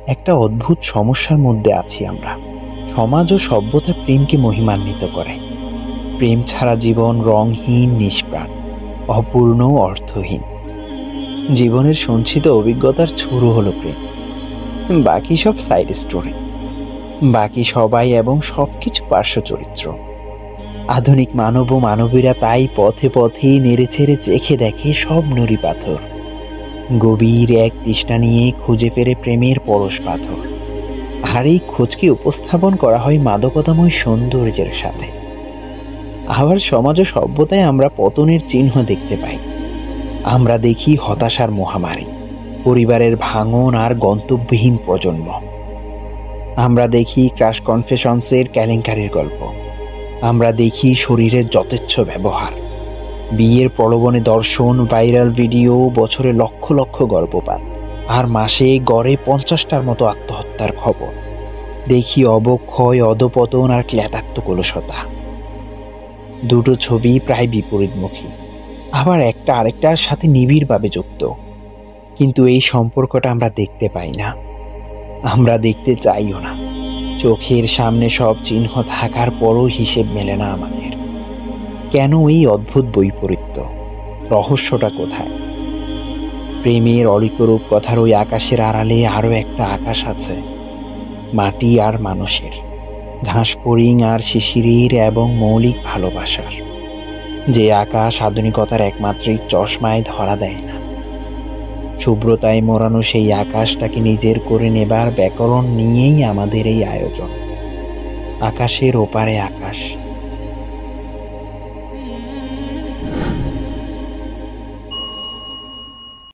একটা অদ্ভুত সমস্যার মধ্যে আছি আমরা। সমাজ ও সভ্যতা প্রেমকে মহিমান্বিত করে। প্রেম ছাড়া জীবন রংহীন, নিষ্প্রাণ, অপূর্ণ, অর্থহীন। জীবনের সঞ্চিত অভিজ্ঞতার শুরু হলো প্রেম, বাকি সব সাইড স্টোরি, বাকি সবাই এবং সবকিছু পার্শ্ব চরিত্র। আধুনিক মানব ও মানবীরা তাই পথে পথে নেড়েচেড়ে চেখে দেখে সব নুড়ি পাথর, গভীর এক তৃষ্ণা নিয়ে খুঁজে ফেরে প্রেমের পরশ পাথর। আর এই খোঁজকে উপস্থাপন করা হয় মাদকতাময় সৌন্দর্যের সাথে। আবার সমাজ ও সভ্যতায় আমরা পতনের চিহ্ন দেখতে পাই। আমরা দেখি হতাশার মহামারী, পরিবারের ভাঙন আর গন্তব্যহীন প্রজন্ম। আমরা দেখি ক্রাশ কনফেশনসের কেলেঙ্কারির গল্প। আমরা দেখি শরীরের যথেচ্ছ ব্যবহার, বিয়ের প্রলোভনে দর্শন, ভাইরাল ভিডিও, বছরে লক্ষ লক্ষ গর্ভপাত, আর মাসে গড়ে 50টার মতো আত্মহত্যার খবর। দেখি অবক্ষয়, অধপতন আর ক্লেদাক্ত কলুষতা। দুটো ছবি প্রায় বিপরীতমুখী, আবার একটা আরেকটার সাথে নিবিড়ভাবে যুক্ত। কিন্তু এই সম্পর্কটা আমরা দেখতে পাই না, আমরা দেখতে চাইও না। চোখের সামনে সব চিহ্ন থাকার পরও হিসেব মেলে না আমাদের। কেন এই অদ্ভুত বৈপরীত্য? রহস্যটা কোথায়? প্রেমের অলিকরূপ কথার ওই আকাশের আড়ালে আরও একটা আকাশ আছে, মাটি আর মানুষের, ঘাস ফড়িং আর শিশিরের এবং মৌলিক ভালোবাসার। যে আকাশ আধুনিকতার একমাত্রিক চশমায় ধরা দেয় না। শুভ্রতায় মোড়ানো সেই আকাশটাকে নিজের করে নেবার ব্যাকরণ নিয়েই আমাদের এই আয়োজন। আকাশের ওপারে আকাশ।